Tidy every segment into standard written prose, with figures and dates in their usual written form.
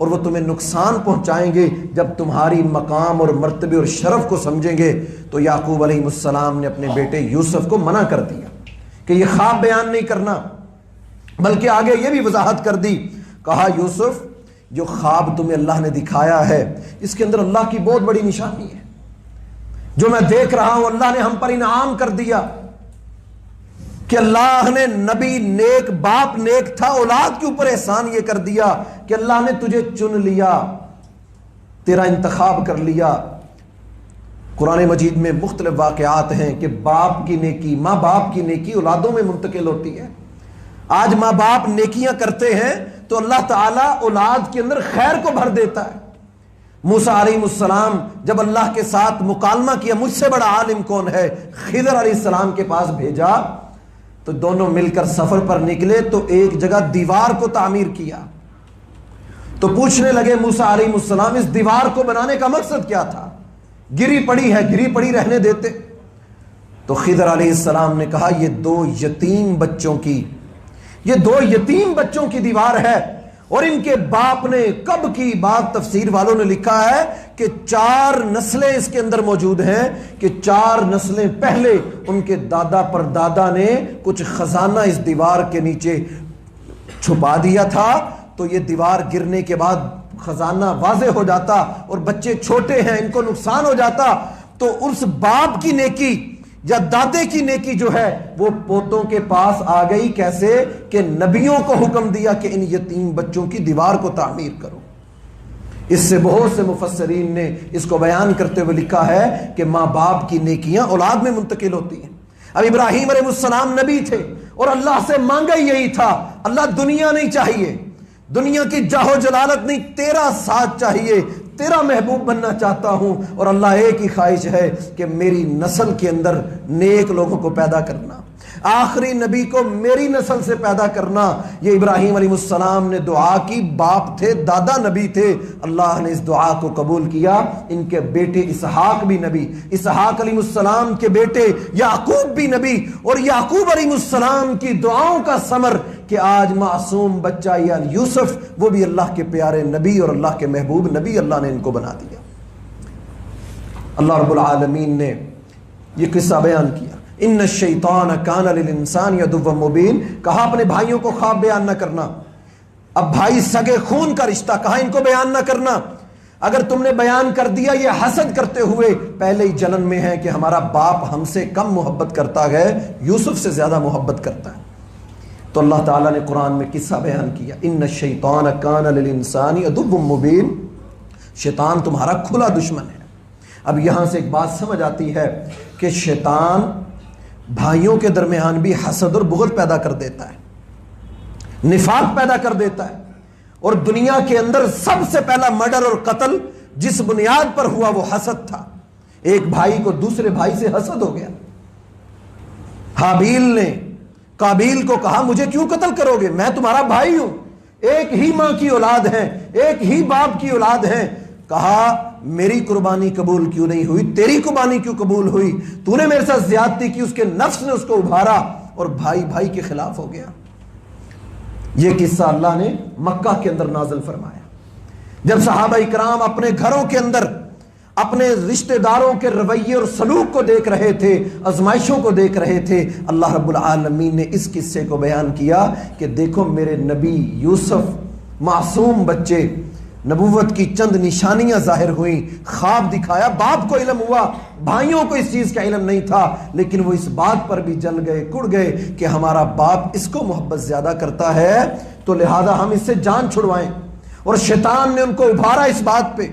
اور وہ تمہیں نقصان پہنچائیں گے جب تمہاری مقام اور مرتبے اور شرف کو سمجھیں گے۔ تو یعقوب علیہ السلام نے اپنے بیٹے یوسف کو منع کر دیا کہ یہ خواب بیان نہیں کرنا، بلکہ آگے یہ بھی وضاحت کر دی، کہا یوسف جو خواب تمہیں اللہ نے دکھایا ہے اس کے اندر اللہ کی بہت بڑی نشانی ہے، جو میں دیکھ رہا ہوں اللہ نے ہم پر انعام کر دیا کہ اللہ نے نبی نیک، باپ نیک تھا، اولاد کے اوپر احسان یہ کر دیا کہ اللہ نے تجھے چن لیا، تیرا انتخاب کر لیا۔ قرآن مجید میں مختلف واقعات ہیں کہ باپ کی نیکی، ماں باپ کی نیکی اولادوں میں منتقل ہوتی ہے۔ آج ماں باپ نیکیاں کرتے ہیں تو اللہ تعالیٰ اولاد کے اندر خیر کو بھر دیتا ہے۔ موسیٰ علیہ السلام جب اللہ کے ساتھ مکالمہ کیا مجھ سے بڑا عالم کون ہے، خضر علیہ السلام کے پاس بھیجا تو دونوں مل کر سفر پر نکلے تو ایک جگہ دیوار کو تعمیر کیا، تو پوچھنے لگے موسیٰ علیہ السلام اس دیوار کو بنانے کا مقصد کیا تھا؟ گری پڑی ہے، گری پڑی رہنے دیتے۔ تو خضر علیہ السلام نے کہا یہ دو یتیم بچوں کی دیوار ہے، اور ان کے باپ نے کب کی بات تفسیر والوں نے لکھا ہے کہ 4 نسلیں اس کے اندر موجود ہیں، کہ 4 نسلیں پہلے ان کے دادا پر دادا نے کچھ خزانہ اس دیوار کے نیچے چھپا دیا تھا، تو یہ دیوار گرنے کے بعد خزانہ واضح ہو جاتا، اور بچے چھوٹے ہیں ان کو نقصان ہو جاتا، تو اس باپ کی نیکی یا دادے کی نیکی جو ہے وہ پوتوں کے پاس آ گئی۔ کیسے کہ نبیوں کو حکم دیا کہ ان یتیم بچوں کی دیوار کو تعمیر کرو۔ اس سے بہت سے مفسرین نے اس کو بیان کرتے ہوئے لکھا ہے کہ ماں باپ کی نیکیاں اولاد میں منتقل ہوتی ہیں۔ اب ابراہیم علیہ السلام نبی تھے اور اللہ سے مانگا یہی تھا، اللہ دنیا نہیں چاہیے، دنیا کی جاہ و جلالت نہیں، تیرا ساتھ چاہیے، تیرا محبوب بننا چاہتا ہوں، اور اللہ ایک ہی خواہش ہے کہ میری نسل کے اندر نیک لوگوں کو پیدا کرنا، آخری نبی کو میری نسل سے پیدا کرنا۔ یہ ابراہیم علیہ السلام نے دعا کی، باپ تھے، دادا نبی تھے، اللہ نے اس دعا کو قبول کیا۔ ان کے بیٹے اسحاق بھی نبی، اسحاق علیہ السلام کے بیٹے یعقوب بھی نبی، اور یعقوب علیہ السلام کی دعاؤں کا ثمر کہ آج معصوم بچہ یعنی یوسف وہ بھی اللہ کے پیارے نبی اور اللہ کے محبوب نبی، اللہ نے ان کو بنا دیا۔ اللہ رب العالمین نے یہ قصہ بیان کیا، ان الشیطان کان للانسان عدوا مبین، کہا اپنے بھائیوں کو خواب بیان نہ کرنا۔ اب بھائی سگے خون کا رشتہ، کہا ان کو بیان نہ کرنا، اگر تم نے بیان کر دیا یہ حسد کرتے ہوئے پہلے ہی جلن میں ہے کہ ہمارا باپ ہم سے کم محبت کرتا ہے، یوسف سے زیادہ محبت کرتا ہے۔ تو اللہ تعالیٰ نے قرآن میں قصہ بیان کیا، ان الشیطان کان للانسان عدوا مبین، شیطان تمہارا کھلا دشمن ہے۔ اب یہاں سے ایک بات سمجھ آتی ہے کہ شیطان بھائیوں کے درمیان بھی حسد اور بغض پیدا کر دیتا ہے، نفاق پیدا کر دیتا ہے، اور دنیا کے اندر سب سے پہلا مرڈر اور قتل جس بنیاد پر ہوا وہ حسد تھا۔ ایک بھائی کو دوسرے بھائی سے حسد ہو گیا، حابیل نے قابیل کو کہا مجھے کیوں قتل کرو گے، میں تمہارا بھائی ہوں، ایک ہی ماں کی اولاد ہیں، ایک ہی باپ کی اولاد ہیں۔ کہا میری قربانی قبول کیوں نہیں ہوئی، تیری قربانی کیوں قبول ہوئی، تو نے میرے ساتھ زیادتی کی۔ اس کے نفس نے اس کو ابھارا اور بھائی بھائی کے خلاف ہو گیا۔ یہ قصہ اللہ نے مکہ کے اندر نازل فرمایا، جب صحابہ اکرام اپنے گھروں کے اندر اپنے رشتہ داروں کے رویے اور سلوک کو دیکھ رہے تھے، آزمائشوں کو دیکھ رہے تھے، اللہ رب العالمین نے اس قصے کو بیان کیا کہ دیکھو میرے نبی یوسف معصوم بچے، نبوت کی چند نشانیاں ظاہر ہوئیں، خواب دکھایا، باپ کو علم ہوا، بھائیوں کو اس چیز کا علم نہیں تھا، لیکن وہ اس بات پر بھی جل گئے، کڑ گئے کہ ہمارا باپ اس کو محبت زیادہ کرتا ہے تو لہذا ہم اس سے جان چھڑوائیں۔ اور شیطان نے ان کو ابھارا اس بات پہ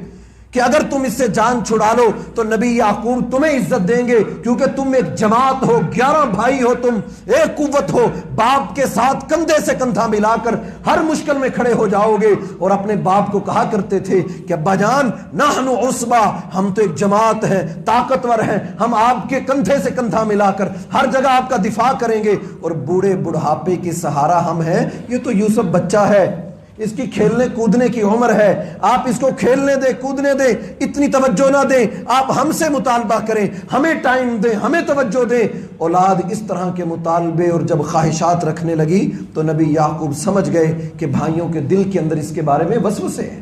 کہ اگر تم اس سے جان چھڑا لو تو نبی یعقوب تمہیں عزت دیں گے، کیونکہ تم ایک جماعت ہو، 11 بھائی ہو، تم ایک قوت ہو، باپ کے ساتھ کندھے سے کندھا ملا کر ہر مشکل میں کھڑے ہو جاؤ گے۔ اور اپنے باپ کو کہا کرتے تھے کہ ابا جان نحن عصبہ، ہم تو ایک جماعت ہیں، طاقتور ہیں، ہم آپ کے کندھے سے کندھا ملا کر ہر جگہ آپ کا دفاع کریں گے، اور بوڑھے بڑھاپے کی سہارا ہم ہیں۔ یہ تو یوسف بچہ ہے، اس کی کھیلنے کودنے کی عمر ہے، آپ اس کو کھیلنے دیں، کودنے دیں، اتنی توجہ نہ دیں، آپ ہم سے مطالبہ کریں، ہمیں ٹائم دیں، ہمیں توجہ دیں۔ اولاد اس طرح کے مطالبے اور جب خواہشات رکھنے لگی تو نبی یعقوب سمجھ گئے کہ بھائیوں کے دل کے اندر اس کے بارے میں وسوسے ہیں۔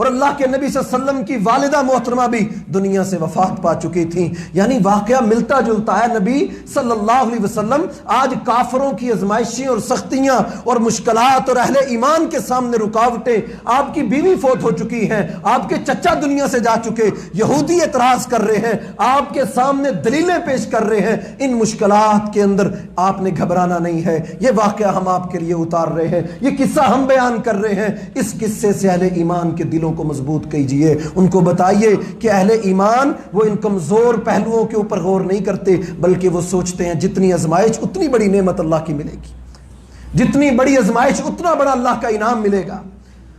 اور اللہ کے نبی صلی اللہ علیہ وسلم کی والدہ محترمہ بھی دنیا سے وفات پا چکی تھیں. یعنی واقعہ ملتا جلتا ہے. نبی صلی اللہ علیہ وسلم آج کافروں کی آزمائشیں اور سختیاں اور مشکلات اور اہل ایمان کے سامنے رکاوٹیں, آپ کی بیوی فوت ہو چکی ہیں, آپ کے چچا دنیا سے جا چکے, یہودی اعتراض کر رہے ہیں, آپ کے سامنے دلیلیں پیش کر رہے ہیں. ان مشکلات کے اندر آپ نے گھبرانا نہیں ہے. یہ واقعہ ہم آپ کے لیے اتار رہے ہیں, یہ قصہ ہم بیان کر رہے ہیں. اس قصے سے اہل ایمان کے دلوں کو مضبوط کیجئے. ان کو بتائیے کہ اہل ایمان وہ ان کمزور پہلوؤں کے اوپر غور نہیں کرتے, بلکہ وہ سوچتے ہیں جتنی آزمائش اتنی بڑی نعمت اللہ کی ملے گی, جتنی بڑی آزمائش اتنا بڑا اللہ کا انعام ملے گا.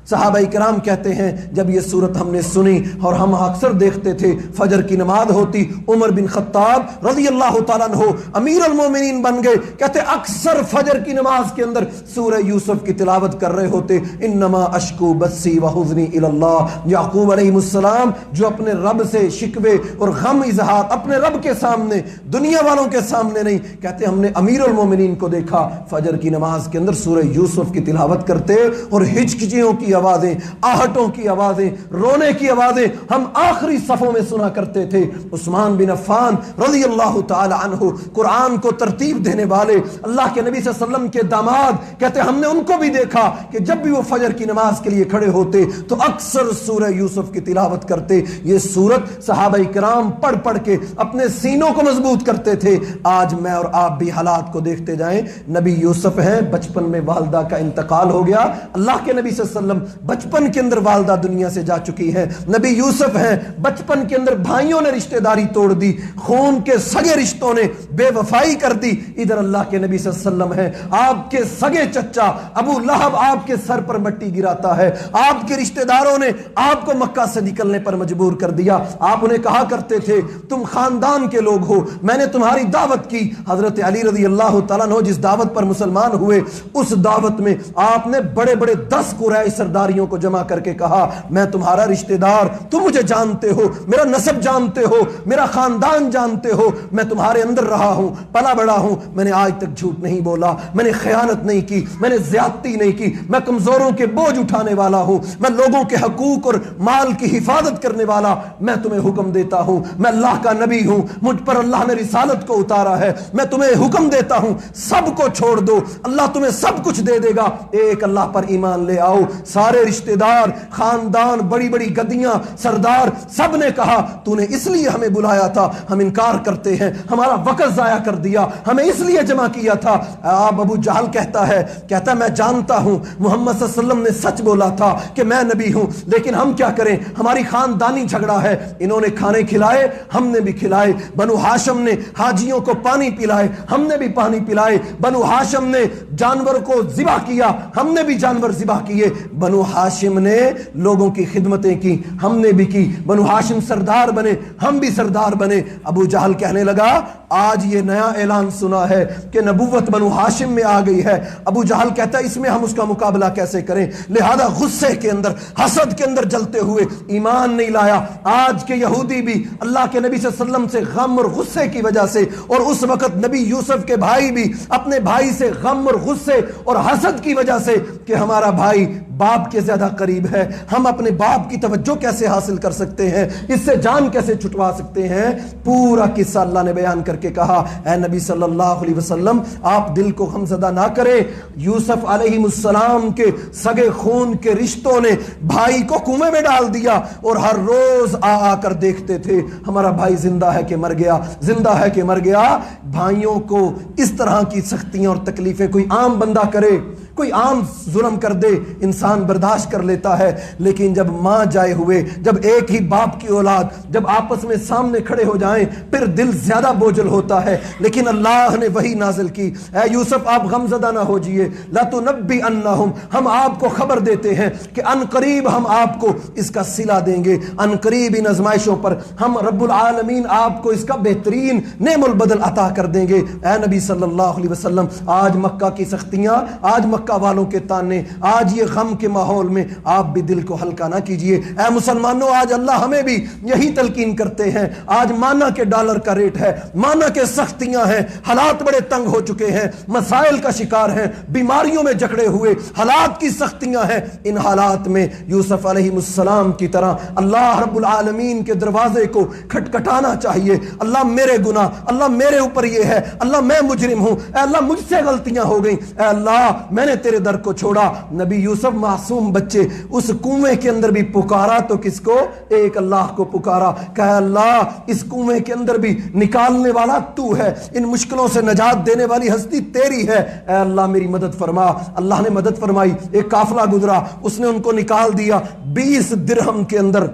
صحابہ کرام کہتے ہیں جب یہ صورت ہم نے سنی, اور ہم اکثر دیکھتے تھے فجر کی نماز ہوتی, عمر بن خطاب رضی اللہ تعالیٰ عنہ امیر المومنین بن گئے. کہتے اکثر فجر کی نماز کے اندر سورہ یوسف کی تلاوت کر رہے ہوتے. انما اشکو بثی وحزنی الی اللہ. یعقوب علیہ السلام جو اپنے رب سے شکوے اور غم اظہار اپنے رب کے سامنے, دنیا والوں کے سامنے نہیں, کہتے ہم نے امیر المومنین کو دیکھا فجر کی نماز کے اندر سورہ یوسف کی تلاوت کرتے, اور ہچکچیوں کی آوازیں, آہٹوں کی آوازیں, رونے کی آوازیں ہم آخری صفوں میں سنا کرتے تھے. عثمان بن عفان رضی اللہ تعالی عنہ قرآن کو ترتیب دینے والے, اللہ کے نبی صلی اللہ علیہ وسلم کے داماد, کہتے ہم نے ان کو بھی دیکھا کہ جب بھی وہ فجر کی نماز کے لیے کھڑے ہوتے تو اکثر سورہ یوسف کی تلاوت کرتے. یہ سورت صحابہ کرام پڑھ پڑھ کے اپنے سینوں کو مضبوط کرتے تھے. آج میں اور آپ بھی حالات کو دیکھتے جائیں. نبی یوسف ہیں, بچپن میں والدہ کا انتقال ہو گیا. اللہ کے نبی صلی اللہ علیہ وسلم بچپن کے اندر والدہ دنیا سے جا چکی ہے. نبی یوسف ہیں, بچپن کے اندر بھائیوں نے رشتہ داری توڑ دی, خون کے سگے رشتوں نے بے وفائی کر دی. ادھر اللہ کے نبی صلی اللہ علیہ وسلم ہیں, آپ کے سگے چچا ابو لہب آپ کے سر پر مٹی گراتا ہے. آپ کے رشتہ داروں نے آپ کو مکہ سے نکلنے پر مجبور کر دیا. آپ انہیں کہا کرتے تھے تم خاندان کے لوگ ہو, میں نے تمہاری دعوت کی. حضرت علی رضی اللہ تعالیٰ عنہ جس دعوت پر مسلمان ہوئے, اس دعوت میں آپ نے بڑے بڑے 10 قریش سرداریوں کو جمع کر کے کہا میں تمہارا رشتہ دار, تم مجھے جانتے ہو, میرا نسب جانتے ہو, میرا خاندان جانتے ہو, میں تمہارے اندر رہا ہوں, پلا بڑا ہوں, میں نے آج تک جھوٹ نہیں بولا, میں نے خیانت نہیں کی, میں نے زیادتی نہیں کی, میں کمزوروں کے بوجھ اٹھانے والا ہوں, میں لوگوں کے حقوق اور مال کی حفاظت کرنے والا. میں تمہیں حکم دیتا ہوں, میں اللہ کا نبی ہوں, مجھ پر اللہ نے رسالت کو اتارا ہے, میں تمہیں حکم دیتا ہوں سب کو چھوڑ دو, اللہ تمہیں سب کچھ دے دے گا, ایک اللہ پر ایمان لے آؤ. سارے رشتہ دار, خاندان, بڑی بڑی گدیاں, سردار, سب نے کہا تو نے اس لیے ہمیں بلایا تھا, ہم انکار کرتے ہیں, ہمارا وقت ضائع کر دیا, ہمیں اس لیے جمع کیا تھا. اب ابو جہل کہتا ہے میں جانتا ہوں محمد صلی اللہ علیہ وسلم نے سچ بولا تھا کہ میں نبی ہوں, لیکن ہم کیا کریں, ہماری خاندانی جھگڑا ہے. انہوں نے کھانے کھلائے, ہم نے بھی کھلائے. بنو ہاشم نے حاجیوں کو پانی پلائے, ہم نے بھی پانی پلائے. بنو ہاشم نے جانور کو ذبح کیا, ہم نے بھی جانور ذبح کیے. بنو ہاشم نے لوگوں کی خدمتیں کی, ہم نے بھی کی. بنو ہاشم سردار بنے, ہم بھی سردار بنے. ابو جہل کہنے لگا آج یہ نیا اعلان سنا ہے کہ نبوت بنو ہاشم میں آ گئی ہے. ابو جہل کہتا ہے اس میں ہم اس کا مقابلہ کیسے کریں, لہذا غصے کے اندر, حسد کے اندر جلتے ہوئے ایمان نہیں لایا. آج کے یہودی بھی اللہ کے نبی صلی اللہ علیہ وسلم سے غم اور غصے کی وجہ سے, اور اس وقت نبی یوسف کے بھائی بھی اپنے بھائی سے غم اور غصے اور حسد کی وجہ سے کہ ہمارا بھائی باپ کے زیادہ قریب ہے, ہم اپنے باپ کی توجہ کیسے حاصل کر سکتے ہیں, اس سے جان کیسے چھٹوا سکتے ہیں, پورا قصہ اللہ نے بیان کر کے کہا اے نبی صلی اللہ علیہ وسلم آپ دل کو غمزدہ نہ کریں. یوسف علیہ السلام کے سگے خون کے رشتوں نے بھائی کو کنویں میں ڈال دیا, اور ہر روز آ کر دیکھتے تھے ہمارا بھائی زندہ ہے کہ مر گیا, زندہ ہے کہ مر گیا. بھائیوں کو اس طرح کی سختیاں اور تکلیفیں کوئی عام بندہ کرے, کوئی عام ظلم کر دے, انسان برداشت کر لیتا ہے, لیکن جب ماں جائے ہوئے, جب ایک ہی باپ کی اولاد جب آپس میں سامنے کھڑے ہو جائیں پھر دل زیادہ بوجھل ہوتا ہے. لیکن اللہ نے وہی نازل کی, اے یوسف آپ غمزدہ نہ ہو جئیے, لَتُنَبِّئَنَّهُمْ ہم آپ کو خبر دیتے ہیں کہ ان قریب ہم آپ کو اس کا صلہ دیں گے, ان قریب ان آزمائشوں پر ہم رب العالمین آپ کو اس کا بہترین نعم البدل عطا کر دیں گے. اے نبی صلی اللہ علیہ وسلم آج مکہ کی سختیاں, آج مکہ مکہ والوں کے تانے، آج یہ غم کے ماحول میں آپ بھی دل کو ہلکا نہ کیجئے۔ اے مسلمانوں، آج اللہ ہمیں بھی یہی تلقین کرتے ہیں۔ آج مانا کے ڈالر کا ریٹ ہے، مانا کے سختیاں ہیں، حالات بڑے تنگ ہو چکے ہیں، مسائل کا شکار ہیں، بیماریوں میں جکڑے ہوئے، حالات کی سختیاں ہیں۔ ان حالات میں یوسف علیہ السلام کی طرح اللہ رب العالمین کے دروازے کو کھٹکھٹانا چاہیے۔ اللہ میرے گناہ، اللہ میرے اوپر یہ ہے، اللہ میں مجرم ہوں، اے اللہ مجھ سے غلطیاں ہو گئیں، اے اللہ میں نے تیرے در کو چھوڑا۔ نبی یوسف معصوم بچے اس کنویں کے اندر بھی پکارا تو کس کو؟ ایک اللہ کو پکارا، کہا اللہ اس کنویں کے اندر بھی نکالنے والا تو ہے، ان مشکلوں سے نجات دینے والی ہستی تیری ہے، اے اللہ میری مدد فرما۔ اللہ نے مدد فرمائی، ایک قافلہ گزرا، اس نے ان کو نکال دیا۔ 20 درہم کے اندر،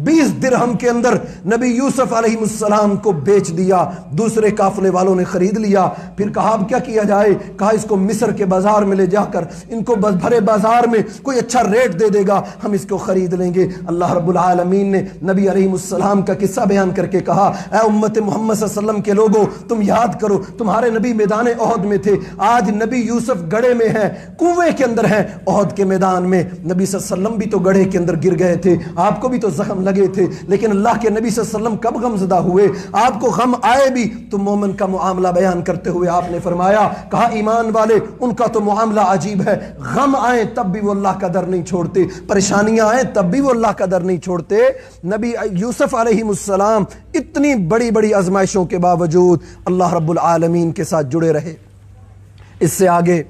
20 درہم کے اندر نبی یوسف علیہ السلام کو بیچ دیا۔ دوسرے قافلے والوں نے خرید لیا۔ پھر کہا اب کیا کیا جائے؟ کہا اس کو مصر کے بازار میں لے جا کر ان کو بھرے بازار میں کوئی اچھا ریٹ دے دے گا، ہم اس کو خرید لیں گے۔ اللہ رب العالمین نے نبی علیہ السلام کا قصہ بیان کر کے کہا اے امت محمد صلی اللہ علیہ وسلم کے لوگوں، تم یاد کرو تمہارے نبی میدان احد میں تھے، آج نبی یوسف گڑھے میں ہیں، کنویں کے اندر ہیں احد کے میدان میں۔ نبی صلی اللہ علیہ وسلم بھی تو گڑھے کے اندر گر گئے تھے، آپ کو بھی تو زخم لگے تھے، لیکن اللہ کے نبی صلی اللہ علیہ وسلم کب غم زدہ ہوئے؟ آپ کو غم آئے بھی تو مومن کا معاملہ بیان کرتے ہوئے آپ نے فرمایا، کہا ایمان والے ان کا تو معاملہ عجیب ہے، غم آئے تب بھی وہ اللہ کا در نہیں چھوڑتے، پریشانیاں آئیں تب بھی وہ اللہ کا در نہیں چھوڑتے۔ نبی یوسف علیہ السلام اتنی بڑی بڑی آزمائشوں کے باوجود اللہ رب العالمین کے ساتھ جڑے رہے۔ اس سے آگے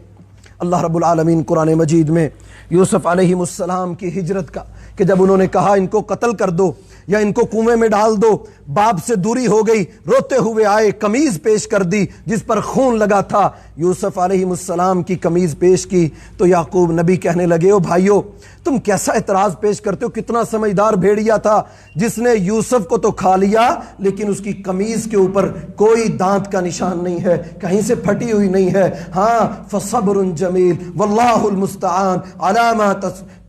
اللہ رب العالمین قرآن مجید میں یوسف علیہ السلام کی ہجرت کا، کہ جب انہوں نے کہا ان کو قتل کر دو یا ان کو کنویں میں ڈال دو، باپ سے دوری ہو گئی، روتے ہوئے آئے، قمیض پیش کر دی جس پر خون لگا تھا، یوسف علیہ السلام کی قمیض پیش کی تو یعقوب نبی کہنے لگے او بھائیو تم کیسا اعتراض پیش کرتے ہو، کتنا سمجھدار بھیڑیا تھا جس نے یوسف کو تو کھا لیا لیکن اس کی قمیض کے اوپر کوئی دانت کا نشان نہیں ہے، کہیں سے پھٹی ہوئی نہیں ہے۔ ہاں فصبر جمیل واللہ المستعان علی ما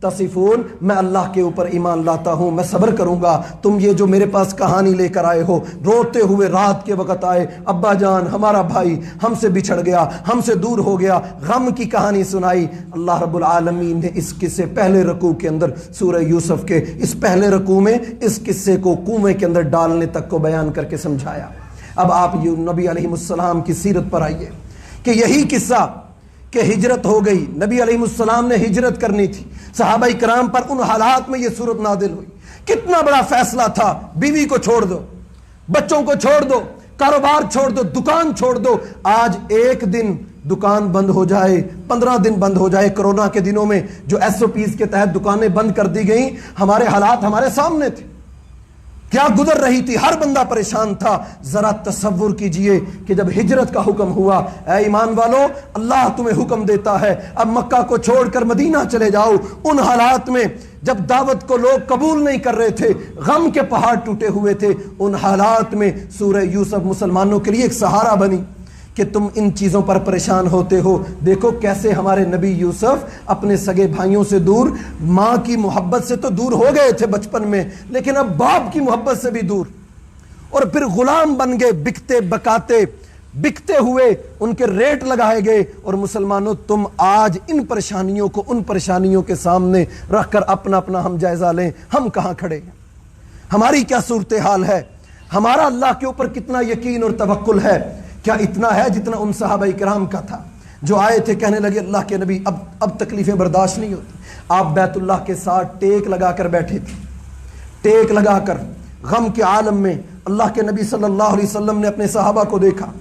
تصفون، میں اللہ کے اوپر ایمان لاتا ہوں، میں صبر کروں گا۔ تم یہ جو میرے پاس کہانی لے کر آئے ہو، روتے ہوئے رات کے وقت آئے، ابا جان ہمارا بھائی ہم سے بچھڑ گیا، ہم سے دور ہو گیا، غم کی کہانی سنائی۔ اللہ رب العالمین نے اس قصے پہلے رکوع کے اندر سورہ یوسف کے اس پہلے رکوع میں اس قصے کو کنویں کے اندر ڈالنے تک کو بیان کر کے سمجھایا۔ اب آپ نبی علیہ السلام کی سیرت پر آئیے کہ یہی قصہ کہ ہجرت ہو گئی، نبی علیہ السلام نے ہجرت کرنی تھی، صحابہ کرام پر ان حالات میں یہ صورت نازل ہوئی۔ کتنا بڑا فیصلہ تھا، بیوی کو چھوڑ دو، بچوں کو چھوڑ دو، کاروبار چھوڑ دو، دکان چھوڑ دو۔ آج ایک دن دکان بند ہو جائے، 15 دن بند ہو جائے، کرونا کے دنوں میں جو SOPs کے تحت دکانیں بند کر دی گئیں، ہمارے حالات ہمارے سامنے تھے، کیا گزر رہی تھی، ہر بندہ پریشان تھا۔ ذرا تصور کیجئے کہ جب ہجرت کا حکم ہوا، اے ایمان والو اللہ تمہیں حکم دیتا ہے اب مکہ کو چھوڑ کر مدینہ چلے جاؤ۔ ان حالات میں جب دعوت کو لوگ قبول نہیں کر رہے تھے، غم کے پہاڑ ٹوٹے ہوئے تھے، ان حالات میں سورہ یوسف مسلمانوں کے لیے ایک سہارا بنی کہ تم ان چیزوں پر پریشان ہوتے ہو۔ دیکھو کیسے ہمارے نبی یوسف اپنے سگے بھائیوں سے دور، ماں کی محبت سے تو دور ہو گئے تھے بچپن میں، لیکن اب باپ کی محبت سے بھی دور، اور پھر غلام بن گئے، بکتے بکاتے، بکتے ہوئے ان کے ریٹ لگائے گئے۔ اور مسلمانوں تم آج ان پریشانیوں کو ان پریشانیوں کے سامنے رکھ کر اپنا اپنا ہم جائزہ لیں، ہم کہاں کھڑے ہیں، ہماری کیا صورتحال ہے، ہمارا اللہ کے اوپر کتنا یقین اور توکل ہے؟ کیا اتنا ہے جتنا ان صحابہ کرام کا تھا جو آئے تھے، کہنے لگے اللہ کے نبی اب تکلیفیں برداشت نہیں ہوتی۔ آپ بیت اللہ کے ساتھ ٹیک لگا کر بیٹھے تھے، ٹیک لگا کر غم کے عالم میں اللہ کے نبی صلی اللہ علیہ وسلم نے اپنے صحابہ کو دیکھا،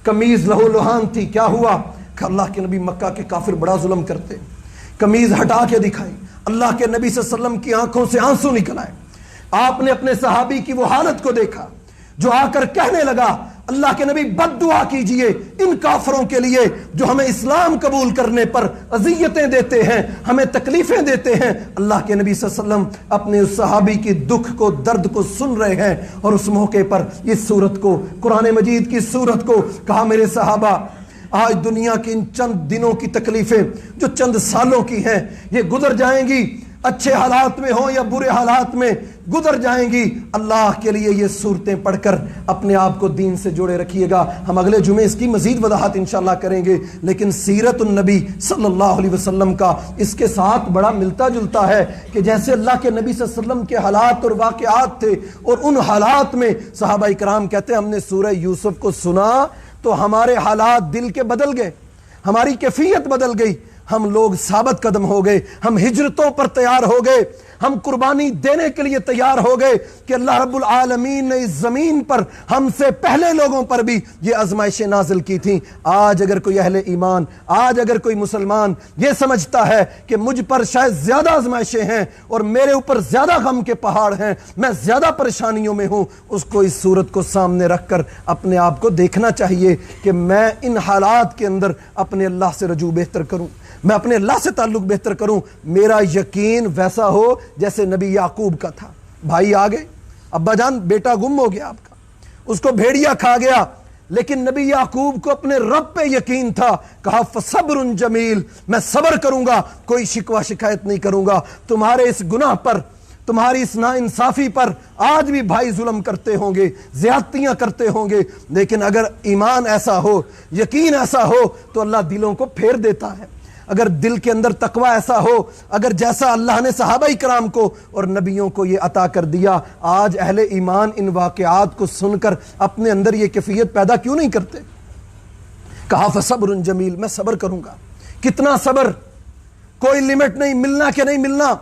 قمیض لہو لہان تھی، کیا ہوا کہ اللہ کے نبی مکہ کے کافر بڑا ظلم کرتے، قمیض ہٹا کے دکھائی، اللہ کے نبی صلی اللہ علیہ وسلم کی آنکھوں سے آنسو نکل آئے۔ آپ نے اپنے صحابی کی وہ حالت کو دیکھا جو آ کر کہنے لگا اللہ کے نبی بد دعا کیجئے ان کافروں کے لیے جو ہمیں اسلام قبول کرنے پر اذیتیں دیتے ہیں، ہمیں تکلیفیں دیتے ہیں۔ اللہ کے نبی صلی اللہ علیہ وسلم اپنے اس صحابی کی دکھ کو، درد کو سن رہے ہیں، اور اس موقع پر اس سورت کو، قرآن مجید کی سورت کو کہا میرے صحابہ آج دنیا کی ان چند دنوں کی تکلیفیں جو چند سالوں کی ہیں یہ گزر جائیں گی، اچھے حالات میں ہوں یا برے حالات میں گزر جائیں گی، اللہ کے لیے یہ صورتیں پڑھ کر اپنے آپ کو دین سے جوڑے رکھیے گا۔ ہم اگلے جمعے اس کی مزید وضاحت انشاءاللہ کریں گے، لیکن سیرت النبی صلی اللہ علیہ وسلم کا اس کے ساتھ بڑا ملتا جلتا ہے کہ جیسے اللہ کے نبی صلی اللہ علیہ وسلم کے حالات اور واقعات تھے، اور ان حالات میں صحابہ کرام کہتے ہیں ہم نے سورہ یوسف کو سنا تو ہمارے حالات دل کے بدل گئے، ہماری کیفیت بدل گئی، ہم لوگ ثابت قدم ہو گئے، ہم ہجرتوں پر تیار ہو گئے، ہم قربانی دینے کے لیے تیار ہو گئے کہ اللہ رب العالمین نے اس زمین پر ہم سے پہلے لوگوں پر بھی یہ آزمائشیں نازل کی تھیں۔ آج اگر کوئی اہل ایمان، آج اگر کوئی مسلمان یہ سمجھتا ہے کہ مجھ پر شاید زیادہ آزمائشیں ہیں اور میرے اوپر زیادہ غم کے پہاڑ ہیں، میں زیادہ پریشانیوں میں ہوں، اس کو اس صورت کو سامنے رکھ کر اپنے آپ کو دیکھنا چاہیے کہ میں ان حالات کے اندر اپنے اللہ سے رجوع بہتر کروں، میں اپنے اللہ سے تعلق بہتر کروں، میرا یقین ویسا ہو جیسے نبی یعقوب کا تھا۔ بھائی آ گئے، ابا جان بیٹا گم ہو گیا آپ کا، اس کو بھیڑیا کھا گیا، لیکن نبی یعقوب کو اپنے رب پہ یقین تھا، کہا فصبر جمیل، میں صبر کروں گا، کوئی شکوہ شکایت نہیں کروں گا۔ تمہارے اس گناہ پر، تمہاری اس ناانصافی پر آج بھی بھائی ظلم کرتے ہوں گے، زیادتیاں کرتے ہوں گے، لیکن اگر ایمان ایسا ہو، یقین ایسا ہو تو اللہ دلوں کو پھیر دیتا ہے۔ اگر دل کے اندر تقوی ایسا ہو، اگر جیسا اللہ نے صحابہ کرام کو اور نبیوں کو یہ عطا کر دیا، آج اہل ایمان ان واقعات کو سن کر اپنے اندر یہ کیفیت پیدا کیوں نہیں کرتے؟ کہا فصبر جمیل، میں صبر کروں گا۔ کتنا صبر؟ کوئی لمٹ نہیں، ملنا کہ نہیں ملنا،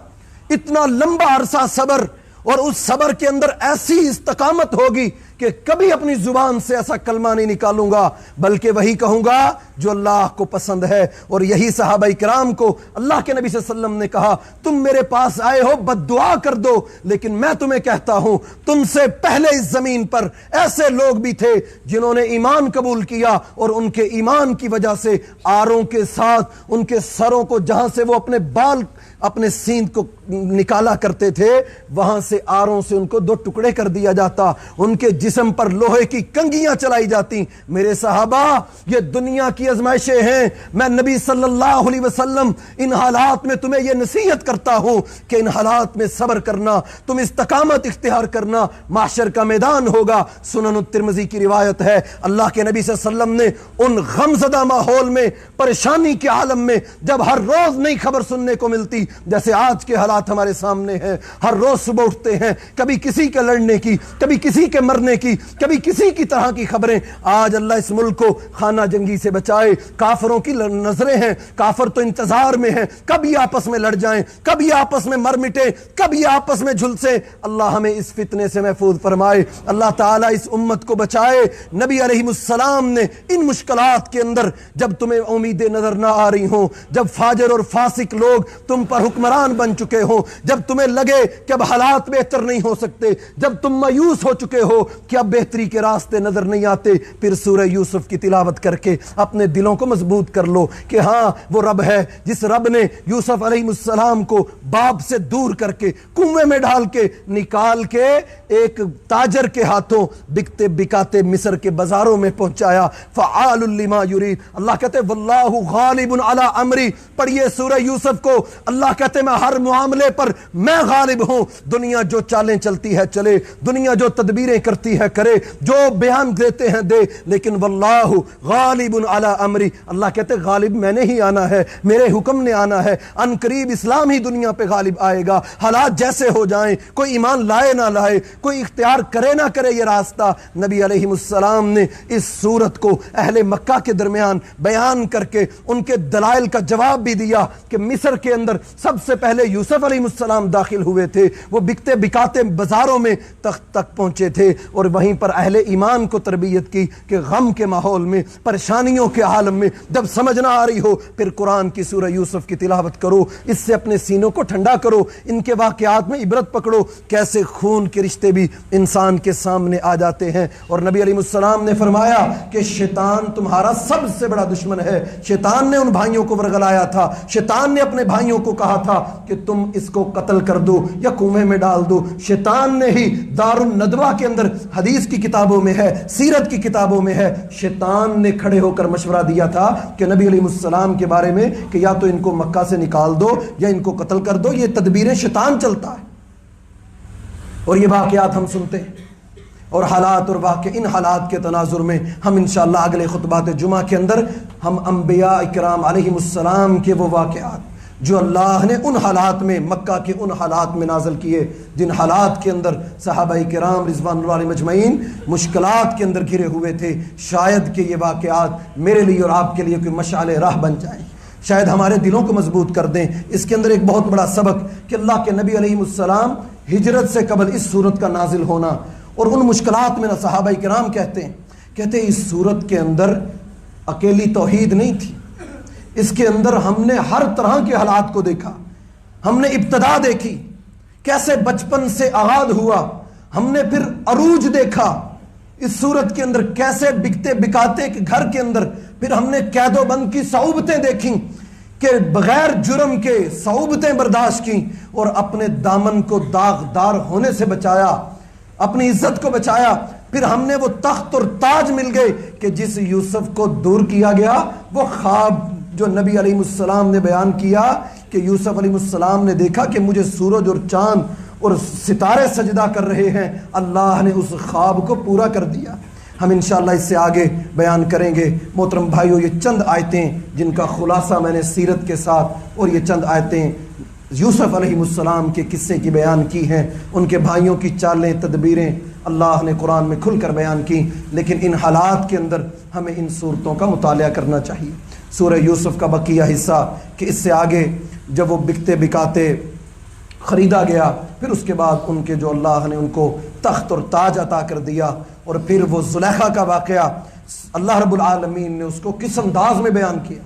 اتنا لمبا عرصہ صبر، اور اس صبر کے اندر ایسی استقامت ہوگی کہ کبھی اپنی زبان سے ایسا کلمہ نہیں نکالوں گا، بلکہ وہی کہوں گا جو اللہ کو پسند ہے۔ اور یہی صحابہ کرام کو اللہ کے نبی صلی اللہ علیہ وسلم نے کہا تم میرے پاس آئے ہو بد دعا کر دو، لیکن میں تمہیں کہتا ہوں تم سے پہلے اس زمین پر ایسے لوگ بھی تھے جنہوں نے ایمان قبول کیا، اور ان کے ایمان کی وجہ سے آروں کے ساتھ ان کے سروں کو، جہاں سے وہ اپنے بال اپنے سیند کو نکالا کرتے تھے، وہاں سے آروں سے ان کو دو ٹکڑے کر دیا جاتا، ان کے جسم پر لوہے کی کنگیاں چلائی جاتی۔ میرے صحابہ، یہ دنیا کی آزمائشیں ہیں، میں نبی صلی اللہ علیہ وسلم ان حالات میں تمہیں یہ نصیحت کرتا ہوں کہ ان حالات میں صبر کرنا، تم استقامت اختیار کرنا، محشر کا میدان ہوگا۔ سنن الترمذی کی روایت ہے، اللہ کے نبی صلی اللہ علیہ وسلم نے ان غمزدہ ماحول میں، پریشانی کے عالم میں، جب ہر روز نئی خبر سننے کو ملتی جیسے آج کے حالات ہمارے سامنے ہیں، ہر روز صبح اٹھتے ہیں، کبھی کسی کے لڑنے کی، کبھی کسی کے مرنے کی، کبھی کسی کی طرح کی خبریں۔ آج اللہ اس ملک کو خانہ جنگی سے بچائے، کافروں کی نظریں ہیں، کافر تو انتظار میں ہیں کب یہ آپس میں لڑ جائیں، کب یہ آپس میں مر مٹے، کب یہ آپس میں جھلسے۔ اللہ ہمیں اس فتنے سے محفوظ فرمائے، اللہ تعالیٰ اس امت کو بچائے۔ نبی علیہ السلام نے ان مشکلات کے اندر، جب تمہیں امیدیں نظر نہ آ رہی ہوں، جب فاجر اور فاسق لوگ تم پر حکمران بن چکے ہو، جب تمہیں لگے کہ اب حالات بہتر نہیں ہو سکتے، جب تم مایوس ہو چکے ہو کہ اب بہتری کے راستے نظر نہیں آتے، پھر سورہ یوسف کی تلاوت کر کے اپنے دلوں کو مضبوط کر لو کہ ہاں وہ رب ہے جس رب نے یوسف علیہ السلام کو باپ سے دور کر کے کنویں میں ڈال کے نکال کے ایک تاجر کے ہاتھوں بکتے بکاتے مصر کے بازاروں میں پہنچایا۔ فعال لما یرید، اللہ کہتے واللہ غالب علی امری، پڑھیے سورہ یوسف کو، اللہ کہتے میں ہر معاملے پر میں غالب ہوں، دنیا جو چالیں چلتی ہے چلے، دنیا جو تدبیریں کرتی ہے کرے، جو بیان دیتے ہیں دے، لیکن واللہ غالب علی امری، اللہ کہتے غالب میں نے ہی آنا ہے، میرے حکم نے آنا ہے، ان قریب اسلام ہی دنیا پہ غالب آئے گا، حالات جیسے ہو جائیں، کوئی ایمان لائے نہ لائے، کوئی اختیار کرے نہ کرے یہ راستہ۔ نبی علیہ السلام نے اس صورت کو اہل مکہ کے درمیان بیان کر کے ان کے دلائل کا جواب بھی دیا کہ مصر کے اندر سب سے پہلے یوسف علیہ السلام داخل ہوئے تھے، وہ بکتے بکاتے بازاروں میں تخت تک پہنچے تھے، اور وہیں پر اہل ایمان کو تربیت کی کہ غم کے ماحول میں، پریشانیوں کے عالم میں جب سمجھ نہ آ رہی ہو، پھر قرآن کی سورہ یوسف کی تلاوت کرو، اس سے اپنے سینوں کو ٹھنڈا کرو، ان کے واقعات میں عبرت پکڑو، کیسے خون کے رشتے بھی انسان کے سامنے آ جاتے ہیں۔ اور نبی علیہ السلام نے فرمایا کہ شیطان تمہارا سب سے بڑا دشمن ہے، شیطان نے ان بھائیوں کو ورغلایا تھا، شیطان نے اپنے بھائیوں کو کہا تھا کہ تم اس کو قتل کر دو یا کنویں میں ڈال دو، شیطان نے ہی دار الندوہ کے اندر حدیث کی کتابوں میں ہے، سیرت کی کتابوں میں ہے، شیطان نے کھڑے ہو کر مشورہ دیا تھا کہ نبی علیہ السلام کے بارے میں کہ یا تو ان کو مکہ سے نکال دو یا ان کو قتل کر دو، یہ تدبیریں شیطان چلتا ہے۔ اور یہ واقعات ہم سنتے ہیں، اور حالات اور واقع ان حالات کے تناظر میں ہم انشاءاللہ اگلے خطبات جمعہ کے اندر ہم انبیاء اکرام علیہم السلام کے وہ واقعات جو اللہ نے ان حالات میں، مکہ کے ان حالات میں نازل کیے، جن حالات کے اندر صحابہ کرام رضوان اللہ علیہم اجمعین مشکلات کے اندر گھرے ہوئے تھے، شاید کہ یہ واقعات میرے لیے اور آپ کے لیے کوئی مشعل راہ بن جائیں، شاید ہمارے دلوں کو مضبوط کر دیں۔ اس کے اندر ایک بہت بڑا سبق کہ اللہ کے نبی علیہ السلام ہجرت سے قبل اس صورت کا نازل ہونا اور ان مشکلات میں، صحابہ کرام کہتے ہیں اس صورت کے اندر اکیلی توحید نہیں تھی، اس کے اندر ہم نے ہر طرح کے حالات کو دیکھا، ہم نے ابتدا دیکھی کیسے بچپن سے آغاز ہوا، ہم نے پھر عروج دیکھا اس صورت کے اندر، کیسے بکتے بکاتے کے گھر کے اندر، پھر ہم نے قید و بند کی صعوبتیں دیکھیں کہ بغیر جرم کے صعوبتیں برداشت کی اور اپنے دامن کو داغدار ہونے سے بچایا، اپنی عزت کو بچایا۔ پھر ہم نے وہ تخت اور تاج مل گئے کہ جس یوسف کو دور کیا گیا، وہ خواب جو نبی علیہ السلام نے بیان کیا کہ یوسف علیہ السلام نے دیکھا کہ مجھے سورج اور چاند اور ستارے سجدہ کر رہے ہیں، اللہ نے اس خواب کو پورا کر دیا۔ ہم انشاءاللہ اس سے آگے بیان کریں گے۔ محترم بھائیو، یہ چند آیتیں جن کا خلاصہ میں نے سیرت کے ساتھ اور یہ چند آیتیں یوسف علیہ السلام کے قصے کی بیان کی ہیں، ان کے بھائیوں کی چالیں تدبیریں اللہ نے قرآن میں کھل کر بیان کی، لیکن ان حالات کے اندر ہمیں ان صورتوں کا مطالعہ کرنا چاہیے۔ سورہ یوسف کا بقیہ حصہ کہ اس سے آگے جب وہ بکتے بکاتے خریدا گیا، پھر اس کے بعد ان کے جو اللہ نے ان کو تخت اور تاج عطا کر دیا، اور پھر وہ زلیخا کا واقعہ اللہ رب العالمین نے اس کو کس انداز میں بیان کیا،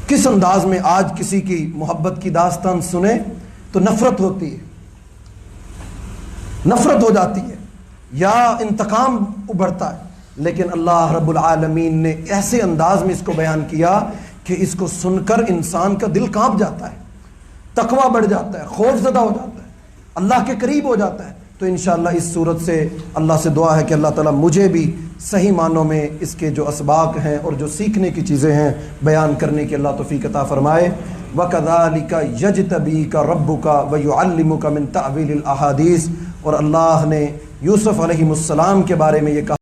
کس انداز میں۔ آج کسی کی محبت کی داستان سنیں تو نفرت ہوتی ہے، نفرت ہو جاتی ہے یا انتقام ابھرتا ہے، لیکن اللہ رب العالمین نے ایسے انداز میں اس کو بیان کیا کہ اس کو سن کر انسان کا دل کانپ جاتا ہے، تقویٰ بڑھ جاتا ہے، خوف زدہ ہو جاتا ہے، اللہ کے قریب ہو جاتا ہے۔ تو انشاءاللہ اس صورت سے اللہ سے دعا ہے کہ اللہ تعالیٰ مجھے بھی صحیح معنوں میں اس کے جو اسباق ہیں اور جو سیکھنے کی چیزیں ہیں بیان کرنے کی اللہ توفیق عطا فرمائے۔ وَكَذَلِكَ يَجْتَبِيكَ رَبُّكَ وَيُعَلِّمُكَ مِن تَأْوِيلِ الْأَحَادِيثِ، اور اللہ نے یوسف علیہ السلام کے بارے میں یہ کہا